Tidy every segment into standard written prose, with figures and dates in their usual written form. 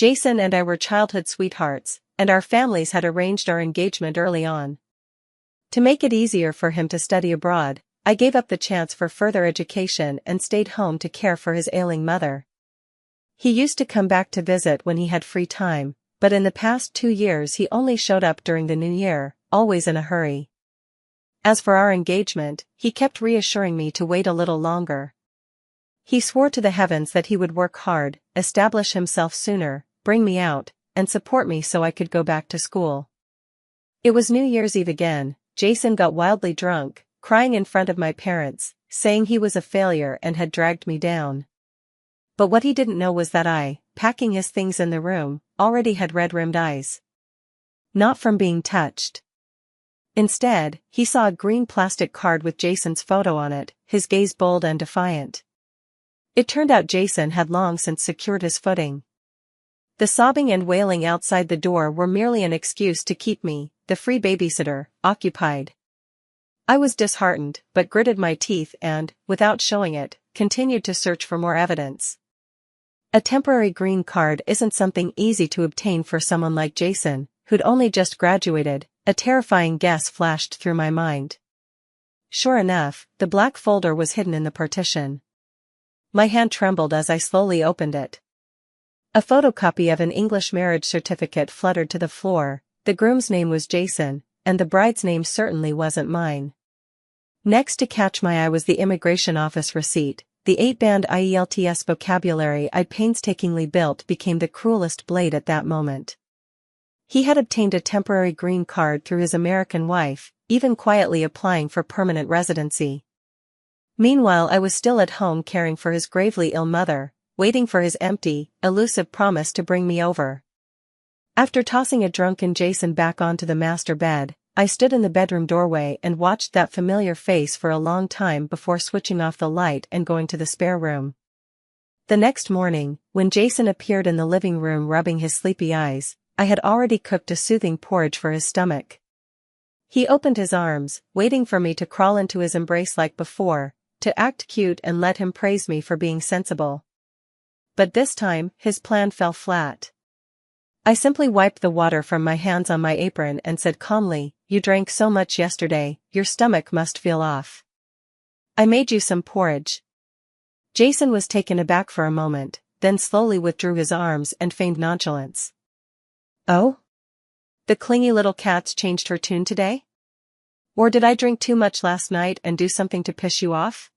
Jason and I were childhood sweethearts, and our families had arranged our engagement early on. To make it easier for him to study abroad, I gave up the chance for further education and stayed home to care for his ailing mother. He used to come back to visit when he had free time, but in the past 2 years he only showed up during the new year, always in a hurry. As for our engagement, he kept reassuring me to wait a little longer. He swore to the heavens that he would work hard, establish himself sooner, bring me out, and support me so I could go back to school. It was New Year's Eve again. Jason got wildly drunk, crying in front of my parents, saying he was a failure and had dragged me down. But what he didn't know was that I, packing his things in the room, already had red-rimmed eyes. Not from being touched. Instead, he saw a green plastic card with Jason's photo on it, his gaze bold and defiant. It turned out Jason had long since secured his footing. The sobbing and wailing outside the door were merely an excuse to keep me, the free babysitter, occupied. I was disheartened, but gritted my teeth and, without showing it, continued to search for more evidence. A temporary green card isn't something easy to obtain for someone like Jason, who'd only just graduated. A terrifying guess flashed through my mind. Sure enough, the black folder was hidden in the partition. My hand trembled as I slowly opened it. A photocopy of an English marriage certificate fluttered to the floor. The groom's name was Jason, and the bride's name certainly wasn't mine. Next to catch my eye was the immigration office receipt. The 8-band IELTS vocabulary I'd painstakingly built became the cruelest blade at that moment. He had obtained a temporary green card through his American wife, even quietly applying for permanent residency. Meanwhile, I was still at home caring for his gravely ill mother, waiting for his empty, elusive promise to bring me over. After tossing a drunken Jason back onto the master bed, I stood in the bedroom doorway and watched that familiar face for a long time before switching off the light and going to the spare room. The next morning, when Jason appeared in the living room rubbing his sleepy eyes, I had already cooked a soothing porridge for his stomach. He opened his arms, waiting for me to crawl into his embrace like before, to act cute and let him praise me for being sensible. But this time, his plan fell flat. I simply wiped the water from my hands on my apron and said calmly, "You drank so much yesterday, your stomach must feel off. I made you some porridge." Jason was taken aback for a moment, then slowly withdrew his arms and feigned nonchalance. "Oh? The clingy little cat's changed her tune today? Or did I drink too much last night and do something to piss you off?"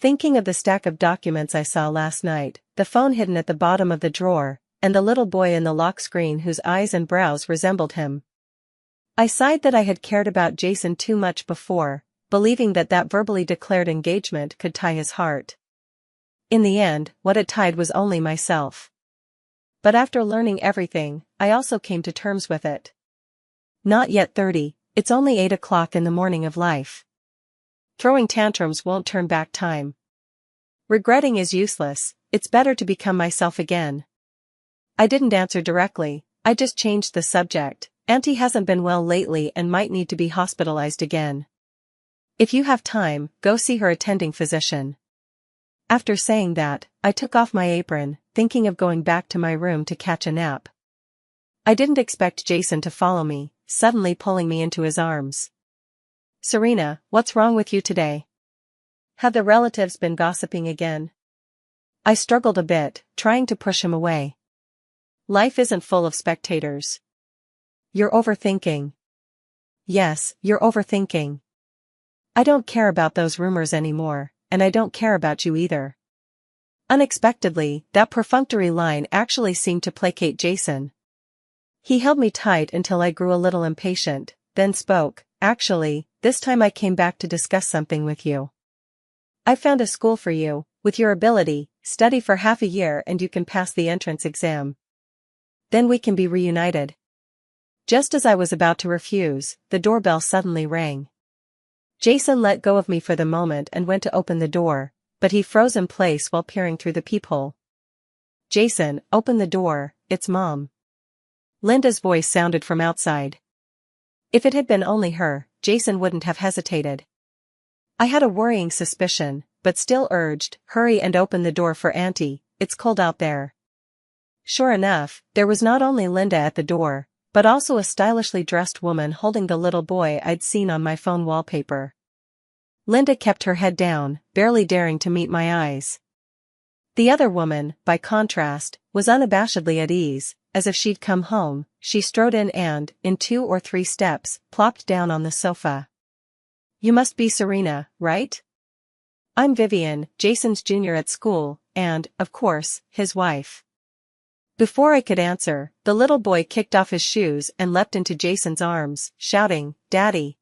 Thinking of the stack of documents I saw last night, the phone hidden at the bottom of the drawer, and the little boy in the lock screen whose eyes and brows resembled him, I sighed that I had cared about Jason too much before, believing that verbally declared engagement could tie his heart. In the end, what it tied was only myself. But after learning everything, I also came to terms with it. Not yet 30, it's only 8 o'clock in the morning of life. Throwing tantrums won't turn back time. Regretting is useless, it's better to become myself again. I didn't answer directly, I just changed the subject. "Auntie hasn't been well lately and might need to be hospitalized again. If you have time, go see her attending physician." After saying that, I took off my apron, thinking of going back to my room to catch a nap. I didn't expect Jason to follow me, suddenly pulling me into his arms. "Serena, what's wrong with you today? Have the relatives been gossiping again?" I struggled a bit, trying to push him away. "Life isn't full of spectators. You're overthinking." "Yes, you're overthinking. I don't care about those rumors anymore, and I don't care about you either." Unexpectedly, that perfunctory line actually seemed to placate Jason. He held me tight until I grew a little impatient, then spoke, "Actually, this time I came back to discuss something with you. I found a school for you. With your ability, study for half a year and you can pass the entrance exam. Then we can be reunited." Just as I was about to refuse, the doorbell suddenly rang. Jason let go of me for the moment and went to open the door, but he froze in place while peering through the peephole. "Jason, open the door, it's Mom." Linda's voice sounded from outside. If it had been only her, Jason wouldn't have hesitated. I had a worrying suspicion, but still urged, "Hurry and open the door for Auntie, it's cold out there." Sure enough, there was not only Linda at the door, but also a stylishly dressed woman holding the little boy I'd seen on my phone wallpaper. Linda kept her head down, barely daring to meet my eyes. The other woman, by contrast, was unabashedly at ease, as if she'd come home. She strode in and, in 2 or 3 steps, plopped down on the sofa. "You must be Serena, right? I'm Vivian, Jason's junior at school, and, of course, his wife." Before I could answer, the little boy kicked off his shoes and leapt into Jason's arms, shouting, "Daddy!"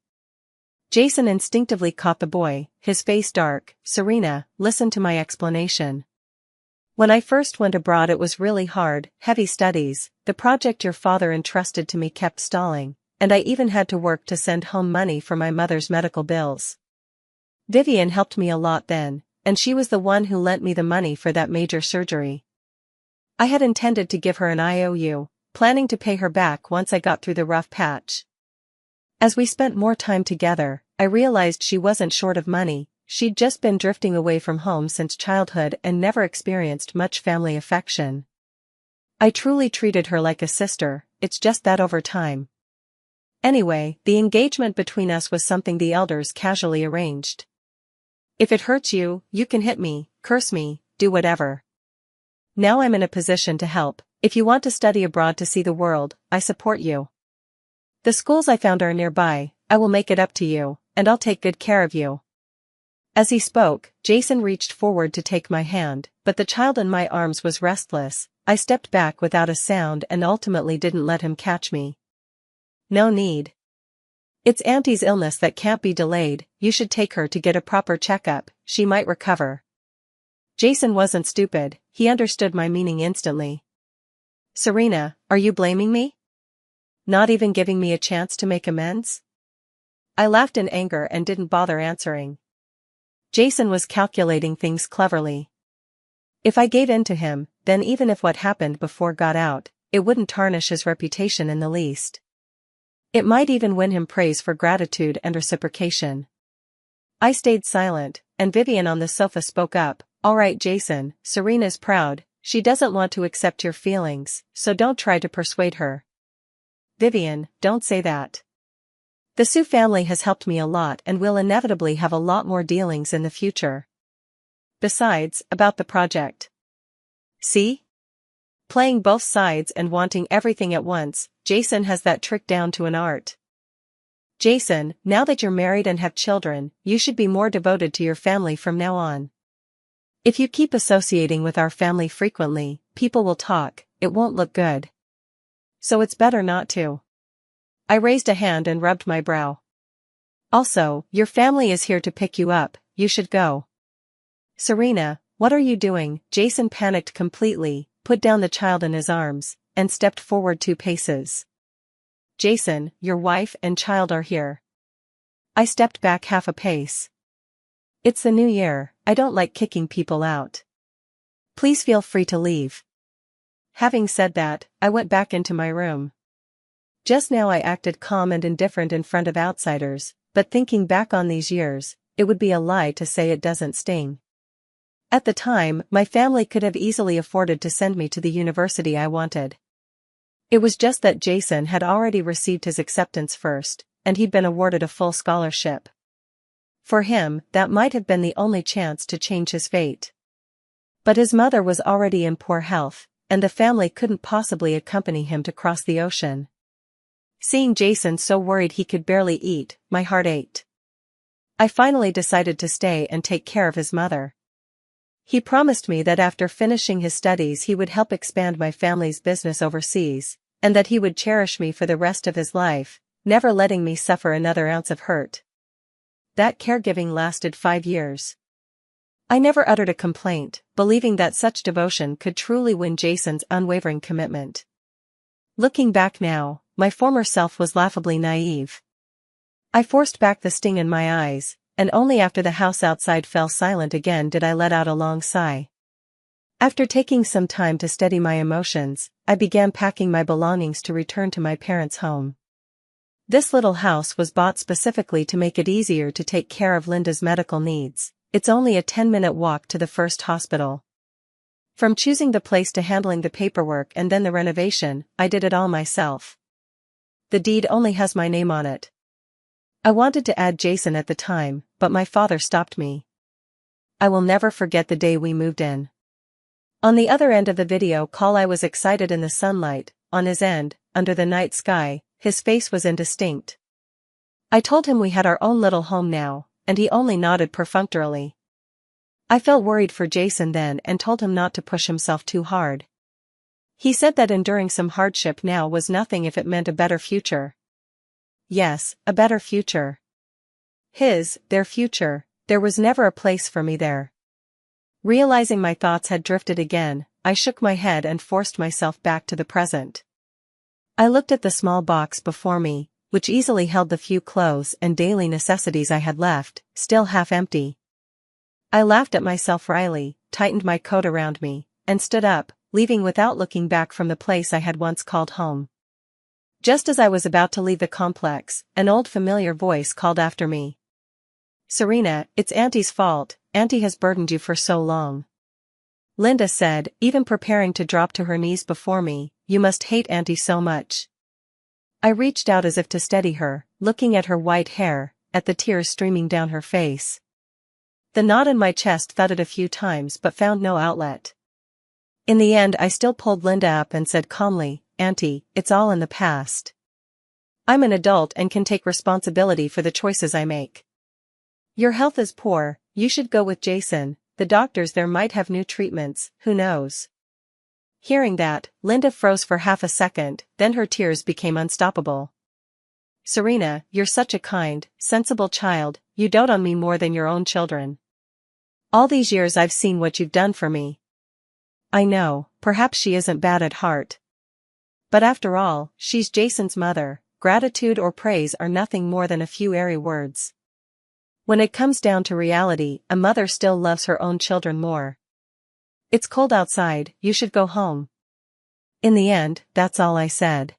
Jason instinctively caught the boy, his face dark. "Serena, listen to my explanation. When I first went abroad it was really hard, heavy studies, the project your father entrusted to me kept stalling, and I even had to work to send home money for my mother's medical bills. Vivian helped me a lot then, and she was the one who lent me the money for that major surgery. I had intended to give her an IOU, planning to pay her back once I got through the rough patch. As we spent more time together, I realized she wasn't short of money. She'd just been drifting away from home since childhood and never experienced much family affection. I truly treated her like a sister, it's just that over time. Anyway, the engagement between us was something the elders casually arranged. If it hurts you, you can hit me, curse me, do whatever. Now I'm in a position to help. If you want to study abroad to see the world, I support you. The schools I found are nearby, I will make it up to you, and I'll take good care of you." As he spoke, Jason reached forward to take my hand, but the child in my arms was restless. I stepped back without a sound and ultimately didn't let him catch me. "No need. It's Auntie's illness that can't be delayed, you should take her to get a proper checkup, she might recover." Jason wasn't stupid, he understood my meaning instantly. "Serena, are you blaming me? Not even giving me a chance to make amends?" I laughed in anger and didn't bother answering. Jason was calculating things cleverly. If I gave in to him, then even if what happened before got out, it wouldn't tarnish his reputation in the least. It might even win him praise for gratitude and reciprocation. I stayed silent, and Vivian on the sofa spoke up. "All right, Jason, Serena's proud, she doesn't want to accept your feelings, so don't try to persuade her." "Vivian, don't say that. The Sue family has helped me a lot and will inevitably have a lot more dealings in the future. Besides, about the project. See? Playing both sides and wanting everything at once, Jason has that trick down to an art. Jason, now that you're married and have children, you should be more devoted to your family from now on. If you keep associating with our family frequently, people will talk, it won't look good. So it's better not to." I raised a hand and rubbed my brow. "Also, your family is here to pick you up, you should go." "Serena, what are you doing?" Jason panicked completely, put down the child in his arms, and stepped forward 2 paces. "Jason, your wife and child are here." I stepped back half a pace. "It's the new year, I don't like kicking people out. Please feel free to leave." Having said that, I went back into my room. Just now I acted calm and indifferent in front of outsiders, but thinking back on these years, it would be a lie to say it doesn't sting. At the time, my family could have easily afforded to send me to the university I wanted. It was just that Jason had already received his acceptance first, and he'd been awarded a full scholarship. For him, that might have been the only chance to change his fate. But his mother was already in poor health, and the family couldn't possibly accompany him to cross the ocean. Seeing Jason so worried he could barely eat, my heart ached. I finally decided to stay and take care of his mother. He promised me that after finishing his studies he would help expand my family's business overseas, and that he would cherish me for the rest of his life, never letting me suffer another ounce of hurt. That caregiving lasted 5 years. I never uttered a complaint, believing that such devotion could truly win Jason's unwavering commitment. Looking back now, my former self was laughably naive. I forced back the sting in my eyes, and only after the house outside fell silent again did I let out a long sigh. After taking some time to steady my emotions, I began packing my belongings to return to my parents' home. This little house was bought specifically to make it easier to take care of Linda's medical needs. It's only a 10-minute walk to the first hospital. From choosing the place to handling the paperwork and then the renovation, I did it all myself. The deed only has my name on it. I wanted to add Jason at the time, but my father stopped me. I will never forget the day we moved in. On the other end of the video call I was excited in the sunlight, on his end, under the night sky, his face was indistinct. I told him we had our own little home now, and he only nodded perfunctorily. I felt worried for Jason then and told him not to push himself too hard. He said that enduring some hardship now was nothing if it meant a better future. Yes, a better future. Their future, there was never a place for me there. Realizing my thoughts had drifted again, I shook my head and forced myself back to the present. I looked at the small box before me, which easily held the few clothes and daily necessities I had left, still half empty. I laughed at myself wryly, tightened my coat around me, and stood up, leaving without looking back from the place I had once called home. Just as I was about to leave the complex, an old familiar voice called after me. "Serena, it's Auntie's fault, Auntie has burdened you for so long." Linda said, even preparing to drop to her knees before me, "You must hate Auntie so much." I reached out as if to steady her, looking at her white hair, at the tears streaming down her face. The knot in my chest thudded a few times but found no outlet. In the end I still pulled Linda up and said calmly, "Auntie, it's all in the past. I'm an adult and can take responsibility for the choices I make. Your health is poor, you should go with Jason, the doctors there might have new treatments, who knows." Hearing that, Linda froze for half a second, then her tears became unstoppable. "Serena, you're such a kind, sensible child, you dote on me more than your own children. All these years I've seen what you've done for me. I know, perhaps she isn't bad at heart. But after all, she's Jason's mother, gratitude or praise are nothing more than a few airy words. When it comes down to reality, a mother still loves her own children more. It's cold outside, you should go home." In the end, that's all I said.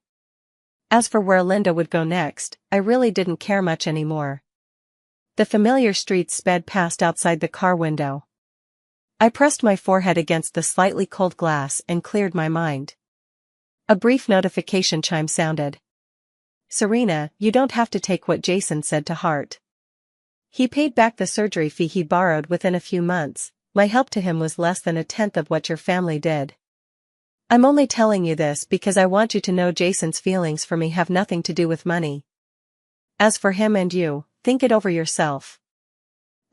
As for where Linda would go next, I really didn't care much anymore. The familiar streets sped past outside the car window. I pressed my forehead against the slightly cold glass and cleared my mind. A brief notification chime sounded. "Serena, you don't have to take what Jason said to heart. He paid back the surgery fee he borrowed within a few months. My help to him was less than a tenth of what your family did. I'm only telling you this because I want you to know Jason's feelings for me have nothing to do with money. As for him and you, think it over yourself.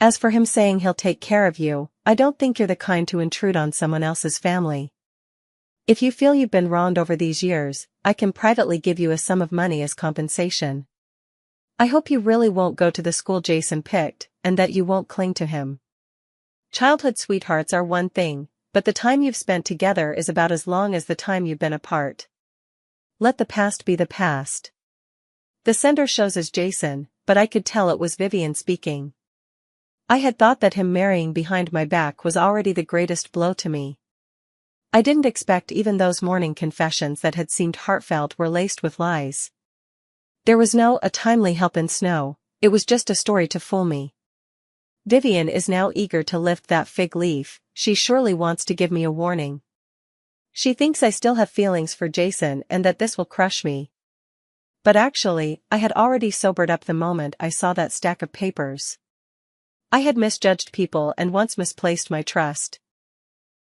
As for him saying he'll take care of you, I don't think you're the kind to intrude on someone else's family. If you feel you've been wronged over these years, I can privately give you a sum of money as compensation. I hope you really won't go to the school Jason picked, and that you won't cling to him. Childhood sweethearts are one thing, but the time you've spent together is about as long as the time you've been apart. Let the past be the past." The sender shows as Jason, but I could tell it was Vivian speaking. I had thought that him marrying behind my back was already the greatest blow to me. I didn't expect even those morning confessions that had seemed heartfelt were laced with lies. There was no "a timely help in snow," it was just a story to fool me. Vivian is now eager to lift that fig leaf, she surely wants to give me a warning. She thinks I still have feelings for Jason and that this will crush me. But actually, I had already sobered up the moment I saw that stack of papers. I had misjudged people and once misplaced my trust.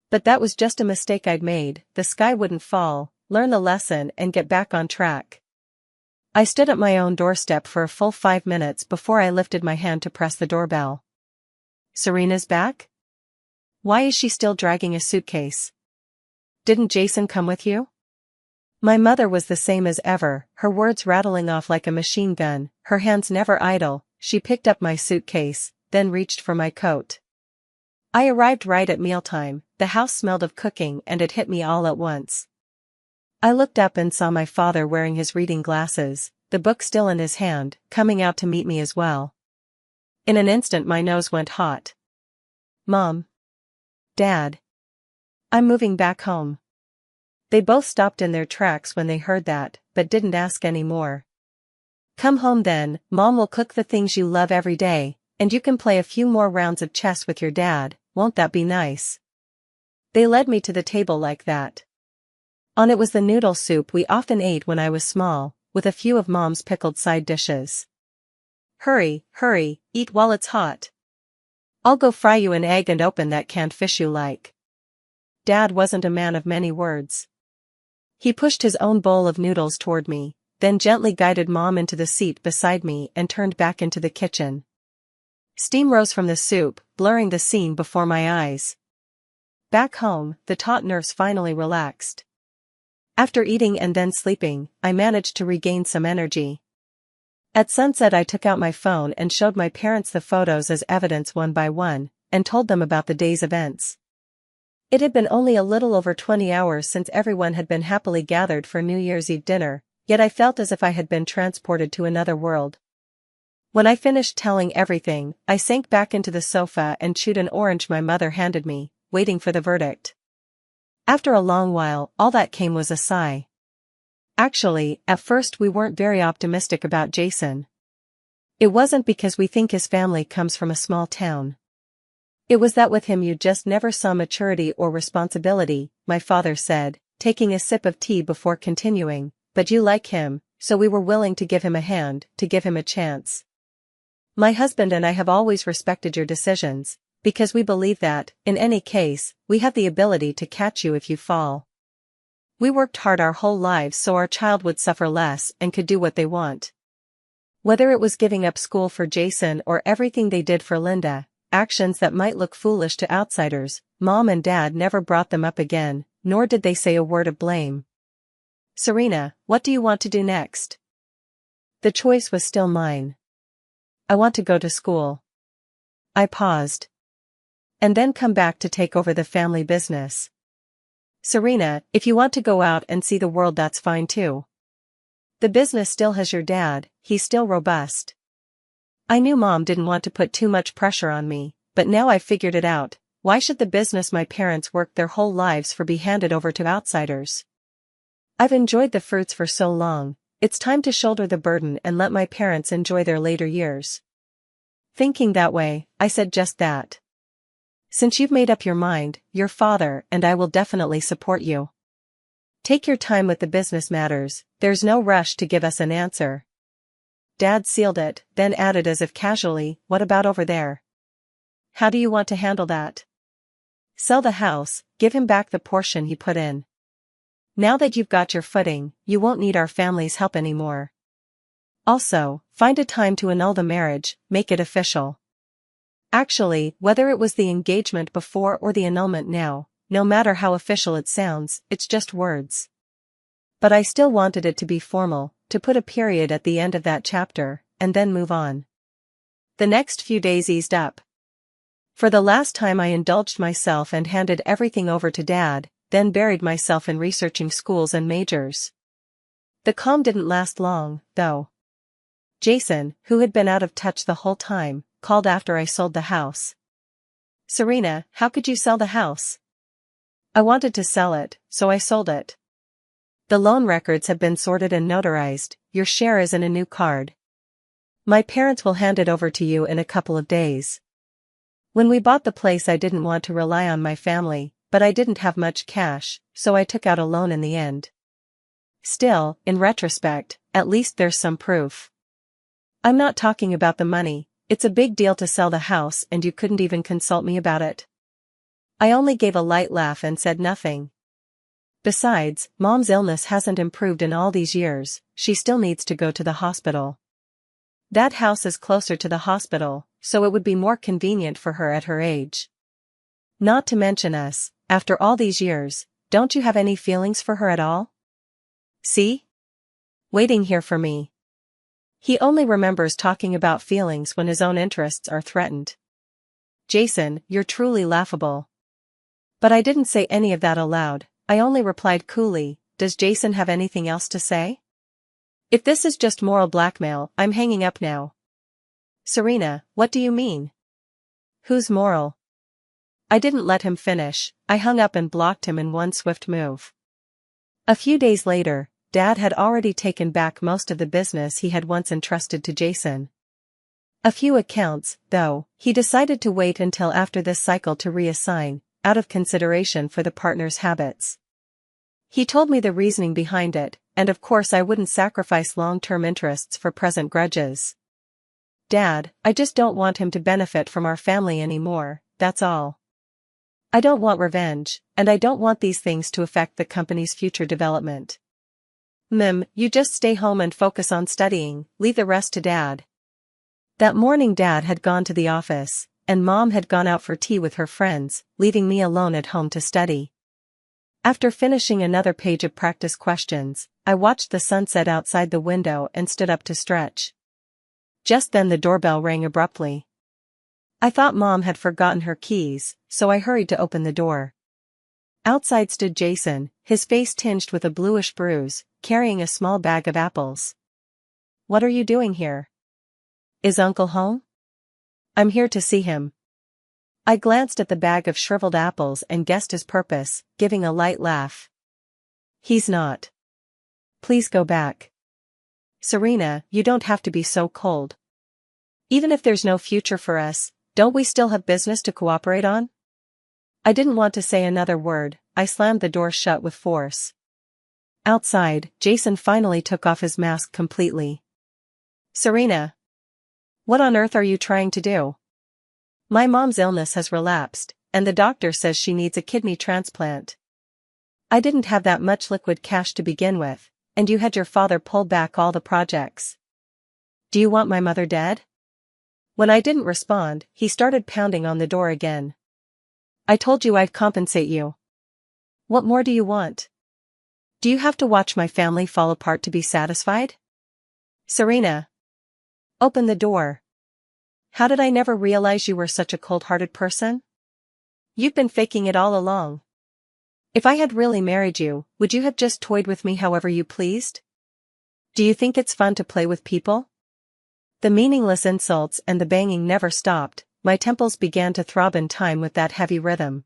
But that was just a mistake I'd made, the sky wouldn't fall, learn the lesson and get back on track. I stood at my own doorstep for a full 5 minutes before I lifted my hand to press the doorbell. Serena's back? Why is she still dragging a suitcase? Didn't Jason come with you? My mother was the same as ever, her words rattling off like a machine gun, her hands never idle. She picked up my suitcase, then reached for my coat. I arrived right at mealtime, the house smelled of cooking and it hit me all at once. I looked up and saw my father wearing his reading glasses, the book still in his hand, coming out to meet me as well. In an instant my nose went hot. "Mom. Dad. I'm moving back home." They both stopped in their tracks when they heard that, but didn't ask any more. "Come home then, Mom will cook the things you love every day, and you can play a few more rounds of chess with your dad, won't that be nice?" They led me to the table like that. On it was the noodle soup we often ate when I was small, with a few of Mom's pickled side dishes. Hurry, hurry, eat while it's hot. I'll go fry you an egg and open that canned fish you like. Dad wasn't a man of many words. He pushed his own bowl of noodles toward me, then gently guided Mom into the seat beside me and turned back into the kitchen. Steam rose from the soup, blurring the scene before my eyes. Back home, the taut nerves finally relaxed. After eating and then sleeping, I managed to regain some energy. At sunset I took out my phone and showed my parents the photos as evidence one by one, and told them about the day's events. It had been only a little over 20 hours since everyone had been happily gathered for New Year's Eve dinner, yet I felt as if I had been transported to another world. When I finished telling everything, I sank back into the sofa and chewed an orange my mother handed me, waiting for the verdict. After a long while, all that came was a sigh. Actually, at first we weren't very optimistic about Jason. It wasn't because we think his family comes from a small town. It was that with him you just never saw maturity or responsibility, my father said, taking a sip of tea before continuing, but you like him, so we were willing to give him a hand, to give him a chance. My husband and I have always respected your decisions, because we believe that, in any case, we have the ability to catch you if you fall. We worked hard our whole lives so our child would suffer less and could do what they want. Whether it was giving up school for Jason or everything they did for Linda, actions that might look foolish to outsiders, Mom and Dad never brought them up again, nor did they say a word of blame. Serena, what do you want to do next? The choice was still mine. I want to go to school. I paused. And then come back to take over the family business. Serena, if you want to go out and see the world, that's fine too. The business still has your dad, he's still robust. I knew Mom didn't want to put too much pressure on me, but now I've figured it out. Why should the business my parents worked their whole lives for be handed over to outsiders? I've enjoyed the fruits for so long, it's time to shoulder the burden and let my parents enjoy their later years. Thinking that way, I said just that. Since you've made up your mind, your father and I will definitely support you. Take your time with the business matters, there's no rush to give us an answer. Dad sealed it, then added as if casually, what about over there? How do you want to handle that? Sell the house, give him back the portion he put in. Now that you've got your footing, you won't need our family's help anymore. Also, find a time to annul the marriage, make it official. Actually, whether it was the engagement before or the annulment now, no matter how official it sounds, it's just words. But I still wanted it to be formal, to put a period at the end of that chapter, and then move on. The next few days eased up. For the last time I indulged myself and handed everything over to Dad, then buried myself in researching schools and majors. The calm didn't last long, though. Jason, who had been out of touch the whole time, called after I sold the house. Serena, how could you sell the house? I wanted to sell it, so I sold it. The loan records have been sorted and notarized, your share is in a new card. My parents will hand it over to you in a couple of days. When we bought the place I didn't want to rely on my family, but I didn't have much cash, so I took out a loan in the end. Still, in retrospect, at least there's some proof. I'm not talking about the money. It's a big deal to sell the house and you couldn't even consult me about it. I only gave a light laugh and said nothing. Besides, Mom's illness hasn't improved in all these years, she still needs to go to the hospital. That house is closer to the hospital, so it would be more convenient for her at her age. Not to mention us, after all these years, don't you have any feelings for her at all? See? Waiting here for me. He only remembers talking about feelings when his own interests are threatened. Jason, you're truly laughable. But I didn't say any of that aloud, I only replied coolly, does Jason have anything else to say? If this is just moral blackmail, I'm hanging up now. Serena, what do you mean? Who's moral? I didn't let him finish, I hung up and blocked him in one swift move. A few days later, Dad had already taken back most of the business he had once entrusted to Jason. A few accounts, though, he decided to wait until after this cycle to reassign, out of consideration for the partner's habits. He told me the reasoning behind it, and of course I wouldn't sacrifice long-term interests for present grudges. Dad, I just don't want him to benefit from our family anymore, that's all. I don't want revenge, and I don't want these things to affect the company's future development. You just stay home and focus on studying, leave the rest to Dad. That morning Dad had gone to the office, and Mom had gone out for tea with her friends, leaving me alone at home to study. After finishing another page of practice questions, I watched the sunset outside the window and stood up to stretch. Just then the doorbell rang abruptly. I thought Mom had forgotten her keys, so I hurried to open the door. Outside stood Jason, his face tinged with a bluish bruise, carrying a small bag of apples. "What are you doing here? Is Uncle home?" "I'm here to see him." I glanced at the bag of shriveled apples and guessed his purpose, giving a light laugh. "He's not. Please go back." "Serena, you don't have to be so cold. Even if there's no future for us, don't we still have business to cooperate on?" I didn't want to say another word. I slammed the door shut with force. Outside, Jason finally took off his mask completely. "Serena, what on earth are you trying to do?" "My mom's illness has relapsed, and the doctor says she needs a kidney transplant. I didn't have that much liquid cash to begin with, and you had your father pull back all the projects. Do you want my mother dead?" When I didn't respond, he started pounding on the door again. "I told you I'd compensate you. What more do you want? Do you have to watch my family fall apart to be satisfied?" "Serena, open the door. How did I never realize you were such a cold-hearted person? You've been faking it all along. If I had really married you, would you have just toyed with me however you pleased? Do you think it's fun to play with people?" The meaningless insults and the banging never stopped. My temples began to throb in time with that heavy rhythm.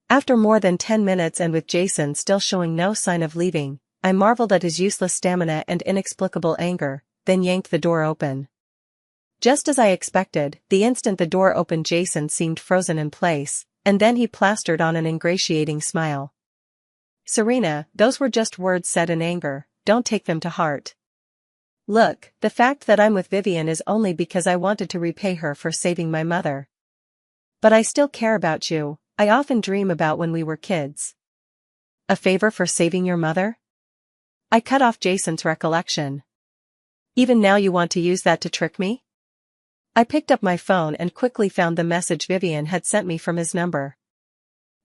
After more than 10 minutes and with Jason still showing no sign of leaving, I marveled at his useless stamina and inexplicable anger, then yanked the door open. Just as I expected, the instant the door opened Jason seemed frozen in place, and then he plastered on an ingratiating smile. "Serena, those were just words said in anger, don't take them to heart. Look, the fact that I'm with Vivian is only because I wanted to repay her for saving my mother. But I still care about you. I often dream about when we were kids." "A favor for saving your mother?" I cut off Jason's recollection. "Even now you want to use that to trick me?" I picked up my phone and quickly found the message Vivian had sent me from his number.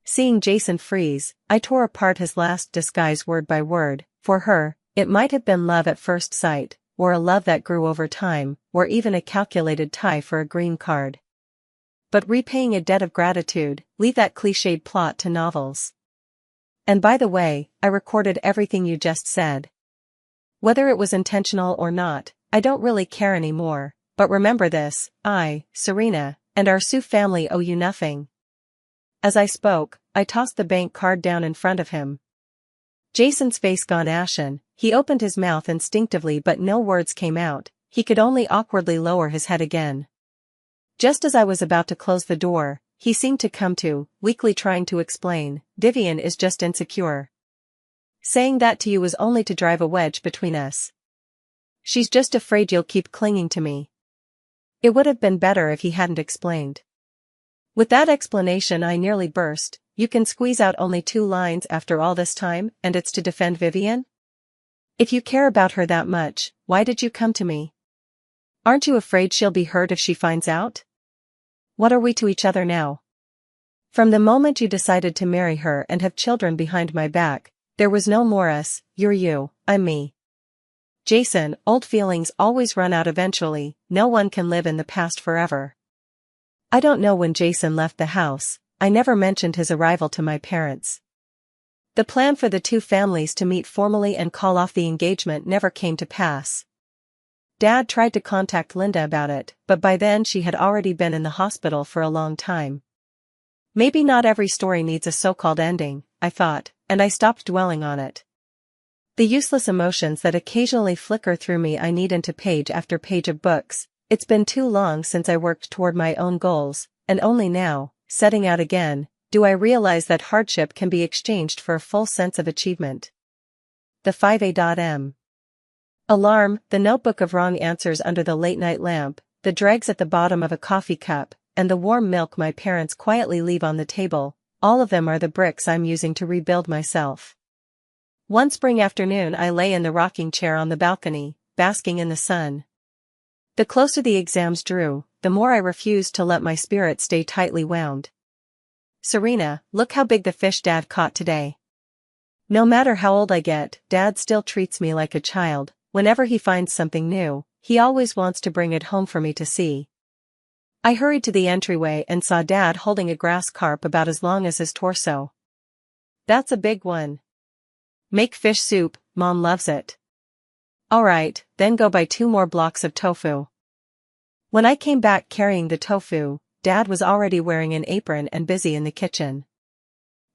Seeing Jason freeze, I tore apart his last disguise word by word. For her, it might have been love at first sight, or a love that grew over time, or even a calculated tie for a green card. But repaying a debt of gratitude, leave that cliched plot to novels. "And by the way, I recorded everything you just said. Whether it was intentional or not, I don't really care anymore, but remember this, I, Serena, and our Sioux family owe you nothing." As I spoke, I tossed the bank card down in front of him. Jason's face gone ashen, he opened his mouth instinctively but no words came out, he could only awkwardly lower his head again. Just as I was about to close the door, he seemed to come to, weakly trying to explain, "Vivian is just insecure. Saying that to you is only to drive a wedge between us. She's just afraid you'll keep clinging to me." It would have been better if he hadn't explained. With that explanation I nearly burst. "You can squeeze out only 2 lines after all this time, and it's to defend Vivian? If you care about her that much, why did you come to me? Aren't you afraid she'll be hurt if she finds out? What are we to each other now? From the moment you decided to marry her and have children behind my back, there was no more us, you're you, I'm me. Jason, old feelings always run out eventually, no one can live in the past forever." I don't know when Jason left the house. I never mentioned his arrival to my parents. The plan for the 2 families to meet formally and call off the engagement never came to pass. Dad tried to contact Linda about it, but by then she had already been in the hospital for a long time. Maybe not every story needs a so-called ending, I thought, and I stopped dwelling on it. The useless emotions that occasionally flicker through me I need into page after page of books. It's been too long since I worked toward my own goals, and only now, setting out again, do I realize that hardship can be exchanged for a full sense of achievement. The 5am. Alarm, the notebook of wrong answers under the late-night lamp, the dregs at the bottom of a coffee cup, and the warm milk my parents quietly leave on the table, all of them are the bricks I'm using to rebuild myself. One spring afternoon I lay in the rocking chair on the balcony, basking in the sun. The closer the exams drew, the more I refused to let my spirit stay tightly wound. Serena, look how big the fish Dad caught today. No matter how old I get, Dad still treats me like a child. Whenever he finds something new, he always wants to bring it home for me to see. I hurried to the entryway and saw Dad holding a grass carp about as long as his torso. That's a big one. Make fish soup, Mom loves it. Alright, then go buy 2 more blocks of tofu. When I came back carrying the tofu, Dad was already wearing an apron and busy in the kitchen.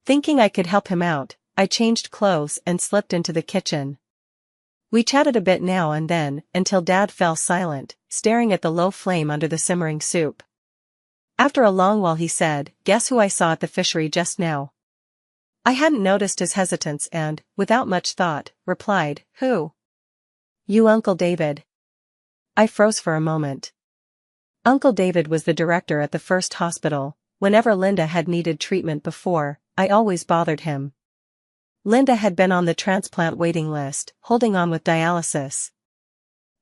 Thinking I could help him out, I changed clothes and slipped into the kitchen. We chatted a bit now and then, until Dad fell silent, staring at the low flame under the simmering soup. After a long while he said, "Guess who I saw at the fishery just now?" I hadn't noticed his hesitance and, without much thought, replied, "Who?" "You, Uncle David." I froze for a moment. Uncle David was the director at the first hospital. Whenever Linda had needed treatment before, I always bothered him. Linda had been on the transplant waiting list, holding on with dialysis.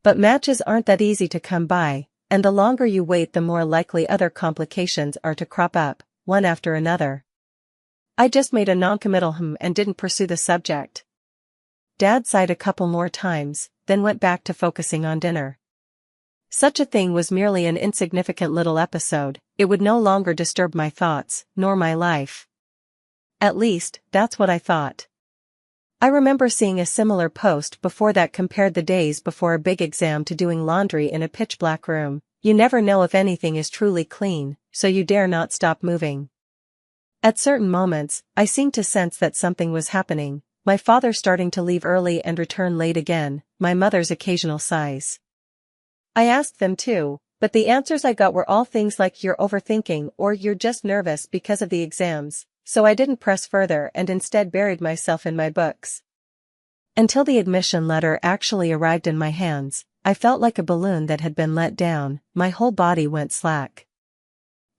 But matches aren't that easy to come by, and the longer you wait the more likely other complications are to crop up, one after another. I just made a noncommittal and didn't pursue the subject. Dad sighed a couple more times, then went back to focusing on dinner. Such a thing was merely an insignificant little episode, it would no longer disturb my thoughts, nor my life. At least, that's what I thought. I remember seeing a similar post before that compared the days before a big exam to doing laundry in a pitch-black room. You never know if anything is truly clean, so you dare not stop moving. At certain moments, I seemed to sense that something was happening, my father starting to leave early and return late again, my mother's occasional sighs. I asked them too, but the answers I got were all things like "you're overthinking" or "you're just nervous because of the exams." So I didn't press further and instead buried myself in my books. Until the admission letter actually arrived in my hands, I felt like a balloon that had been let down, my whole body went slack.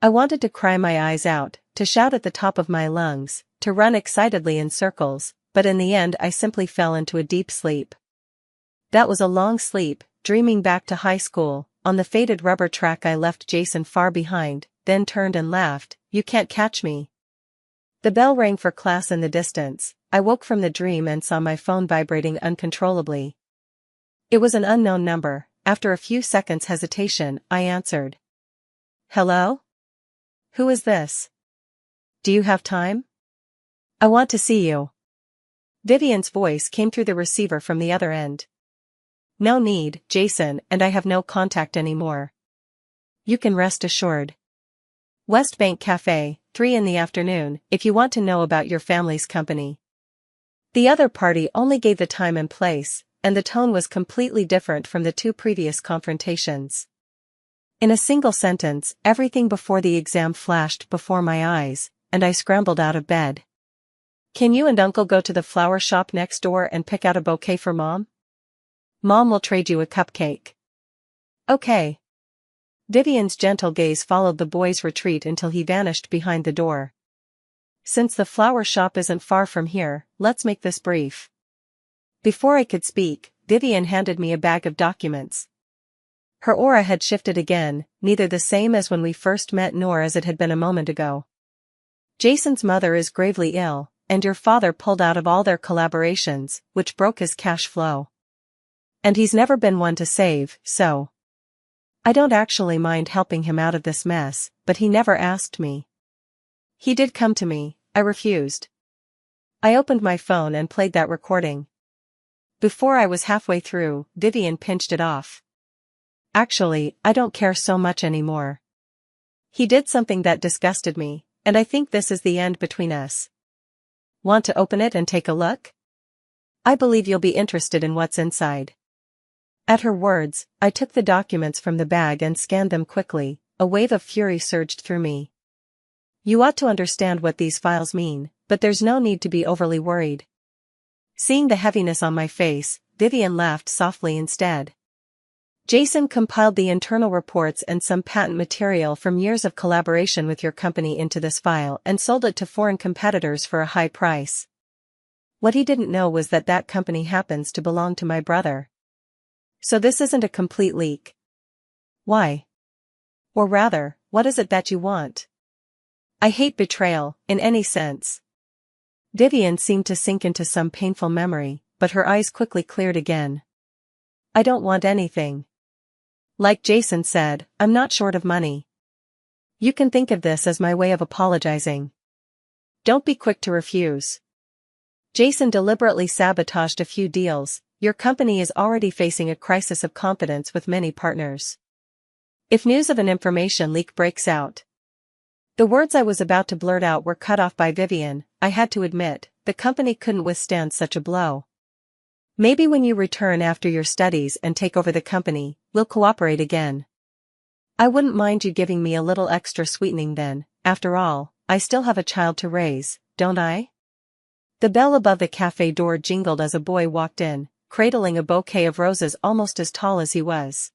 I wanted to cry my eyes out, to shout at the top of my lungs, to run excitedly in circles, but in the end I simply fell into a deep sleep. That was a long sleep, dreaming back to high school. On the faded rubber track I left Jason far behind, then turned and laughed, "You can't catch me." The bell rang for class in the distance. I woke from the dream and saw my phone vibrating uncontrollably. It was an unknown number. After a few seconds' hesitation, I answered. "Hello? Who is this? Do you have time? I want to see you." Vivian's voice came through the receiver from the other end. "No need, Jason, and I have no contact anymore. You can rest assured. West Bank Cafe, 3 in the afternoon, if you want to know about your family's company." The other party only gave the time and place, and the tone was completely different from the 2 previous confrontations. In a single sentence, everything before the exam flashed before my eyes, and I scrambled out of bed. "Can you and Uncle go to the flower shop next door and pick out a bouquet for Mom? Mom will trade you a cupcake." "Okay." Vivian's gentle gaze followed the boy's retreat until he vanished behind the door. "Since the flower shop isn't far from here, let's make this brief." Before I could speak, Vivian handed me a bag of documents. Her aura had shifted again, neither the same as when we first met nor as it had been a moment ago. "Jason's mother is gravely ill, and your father pulled out of all their collaborations, which broke his cash flow. And he's never been one to save, so I don't actually mind helping him out of this mess, but he never asked me. He did come to me, I refused." I opened my phone and played that recording. Before I was halfway through, Vivian pinched it off. "Actually, I don't care so much anymore. He did something that disgusted me, and I think this is the end between us. Want to open it and take a look? I believe you'll be interested in what's inside." At her words, I took the documents from the bag and scanned them quickly. A wave of fury surged through me. You ought to understand what these files mean, but there's no need to be overly worried. Seeing the heaviness on my face, Vivian laughed softly instead. Jason compiled the internal reports and some patent material from years of collaboration with your company into this file and sold it to foreign competitors for a high price. What he didn't know was that that company happens to belong to my brother. So this isn't a complete leak. Why? Or rather, what is it that you want? I hate betrayal, in any sense. Vivian seemed to sink into some painful memory, but her eyes quickly cleared again. I don't want anything. Like Jason said, I'm not short of money. You can think of this as my way of apologizing. Don't be quick to refuse. Jason deliberately sabotaged a few deals. Your company is already facing a crisis of confidence with many partners. If news of an information leak breaks out. The words I was about to blurt out were cut off by Vivian. I had to admit, the company couldn't withstand such a blow. Maybe when you return after your studies and take over the company, we'll cooperate again. I wouldn't mind you giving me a little extra sweetening then. After all, I still have a child to raise, don't I? The bell above the cafe door jingled as a boy walked in, cradling a bouquet of roses almost as tall as he was.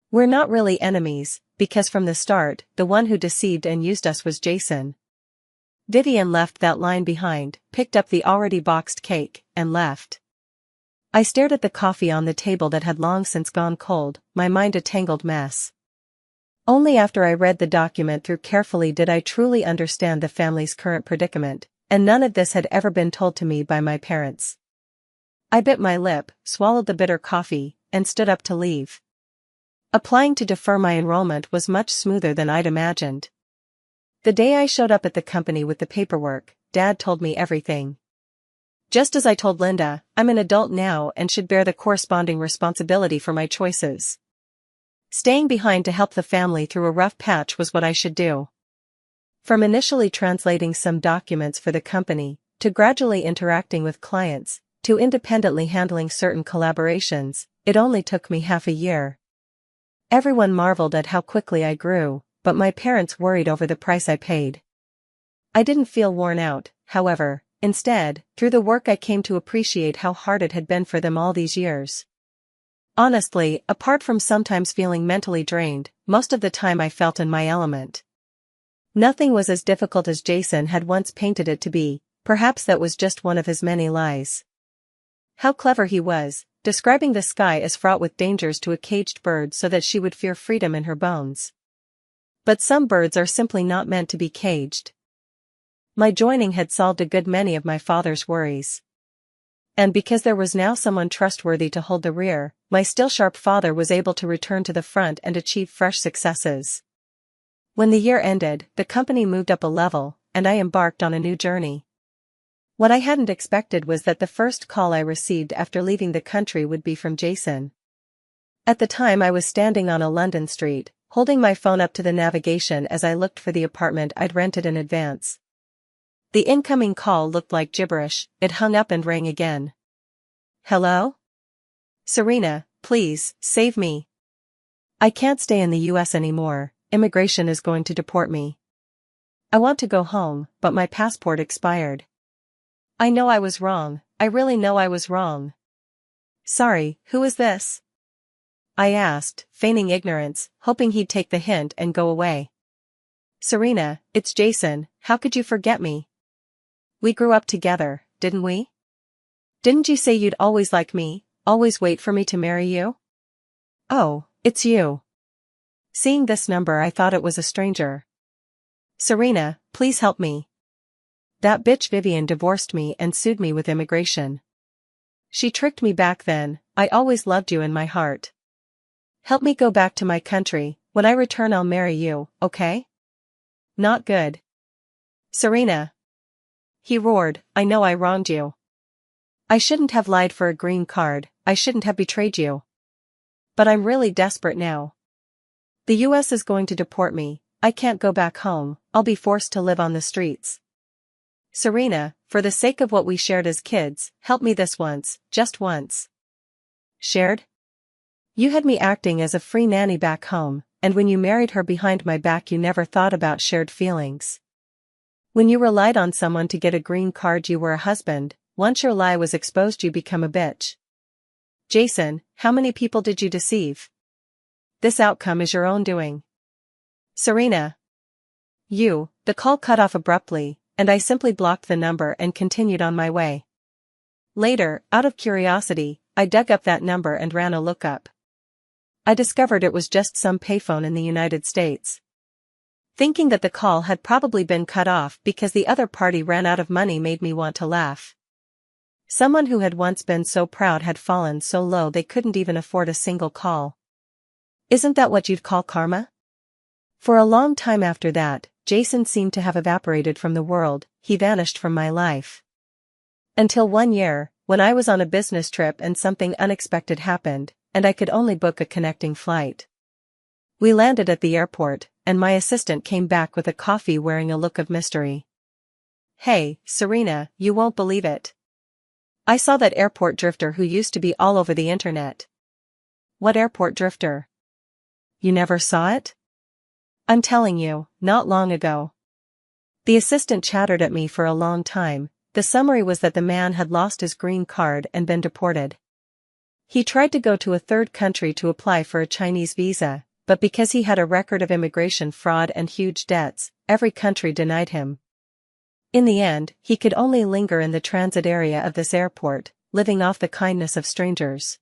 We're not really enemies, because from the start, the one who deceived and used us was Jason. Vivian left that line behind, picked up the already boxed cake, and left. I stared at the coffee on the table that had long since gone cold, my mind a tangled mess. Only after I read the document through carefully did I truly understand the family's current predicament, and none of this had ever been told to me by my parents. I bit my lip, swallowed the bitter coffee, and stood up to leave. Applying to defer my enrollment was much smoother than I'd imagined. The day I showed up at the company with the paperwork, Dad told me everything. Just as I told Linda, I'm an adult now and should bear the corresponding responsibility for my choices. Staying behind to help the family through a rough patch was what I should do. From initially translating some documents for the company, to gradually interacting with clients, to independently handling certain collaborations, it only took me half a year. Everyone marveled at how quickly I grew, but my parents worried over the price I paid. I didn't feel worn out, however. Instead, through the work I came to appreciate how hard it had been for them all these years. Honestly, apart from sometimes feeling mentally drained, most of the time I felt in my element. Nothing was as difficult as Jason had once painted it to be. Perhaps that was just one of his many lies. How clever he was, describing the sky as fraught with dangers to a caged bird so that she would fear freedom in her bones. But some birds are simply not meant to be caged. My joining had solved a good many of my father's worries. And because there was now someone trustworthy to hold the rear, my still sharp father was able to return to the front and achieve fresh successes. When the year ended, the company moved up a level, and I embarked on a new journey. What I hadn't expected was that the first call I received after leaving the country would be from Jason. At the time I was standing on a London street, holding my phone up to the navigation as I looked for the apartment I'd rented in advance. The incoming call looked like gibberish. It hung up and rang again. Hello? Serena, please, save me. I can't stay in the US anymore. Immigration is going to deport me. I want to go home, but my passport expired. I know I was wrong. I really know I was wrong. Sorry, who is this? I asked, feigning ignorance, hoping he'd take the hint and go away. Serena, it's Jason. How could you forget me? We grew up together, didn't we? Didn't you say you'd always like me, always wait for me to marry you? Oh, it's you. Seeing this number I thought it was a stranger. Serena, please help me. That bitch Vivian divorced me and sued me with immigration. She tricked me back then. I always loved you in my heart. Help me go back to my country. When I return I'll marry you, okay? Not good. Serena. He roared, I know I wronged you. I shouldn't have lied for a green card. I shouldn't have betrayed you. But I'm really desperate now. The US is going to deport me. I can't go back home. I'll be forced to live on the streets. Serena, for the sake of what we shared as kids, help me this once, just once. Shared? You had me acting as a free nanny back home, and when you married her behind my back you never thought about shared feelings. When you relied on someone to get a green card, you were a husband. Once your lie was exposed, you become a bitch. Jason, how many people did you deceive? This outcome is your own doing. Serena. The call cut off abruptly, and I simply blocked the number and continued on my way. Later, out of curiosity, I dug up that number and ran a lookup. I discovered it was just some payphone in the United States. Thinking that the call had probably been cut off because the other party ran out of money made me want to laugh. Someone who had once been so proud had fallen so low they couldn't even afford a single call. Isn't that what you'd call karma? For a long time after that, Jason seemed to have evaporated from the world. He vanished from my life. Until one year, when I was on a business trip and something unexpected happened, and I could only book a connecting flight. We landed at the airport, and my assistant came back with a coffee wearing a look of mystery. Hey, Serena, you won't believe it. I saw that airport drifter who used to be all over the internet. What airport drifter? You never saw it? I'm telling you, not long ago. The assistant chattered at me for a long time. The summary was that the man had lost his green card and been deported. He tried to go to a third country to apply for a Chinese visa, but because he had a record of immigration fraud and huge debts, every country denied him. In the end, he could only linger in the transit area of this airport, living off the kindness of strangers.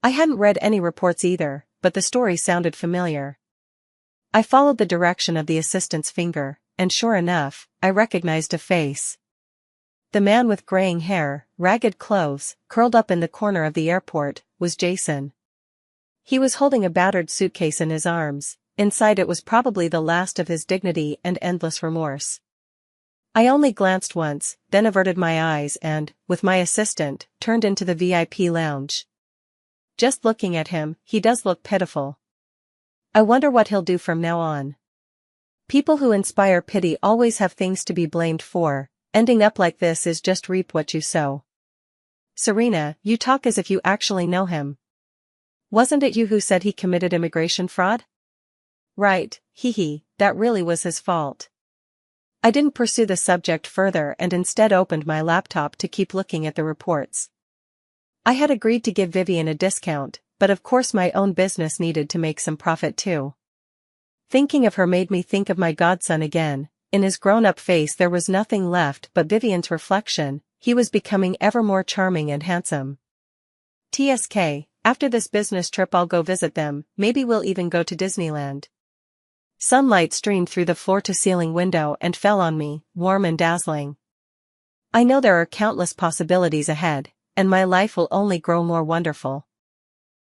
I hadn't read any reports either, but the story sounded familiar. I followed the direction of the assistant's finger, and sure enough, I recognized a face. The man with graying hair, ragged clothes, curled up in the corner of the airport, was Jason. He was holding a battered suitcase in his arms. Inside it was probably the last of his dignity and endless remorse. I only glanced once, then averted my eyes and, with my assistant, turned into the VIP lounge. Just looking at him, he does look pitiful. I wonder what he'll do from now on. People who inspire pity always have things to be blamed for. Ending up like this is just reap what you sow. Serena, you talk as if you actually know him. Wasn't it you who said he committed immigration fraud? Right, that really was his fault. I didn't pursue the subject further and instead opened my laptop to keep looking at the reports. I had agreed to give Vivian a discount, but of course my own business needed to make some profit too. Thinking of her made me think of my godson again. In his grown-up face there was nothing left but Vivian's reflection. He was becoming ever more charming and handsome. TSK, after this business trip I'll go visit them, maybe we'll even go to Disneyland. Sunlight streamed through the floor-to-ceiling window and fell on me, warm and dazzling. I know there are countless possibilities ahead, and my life will only grow more wonderful.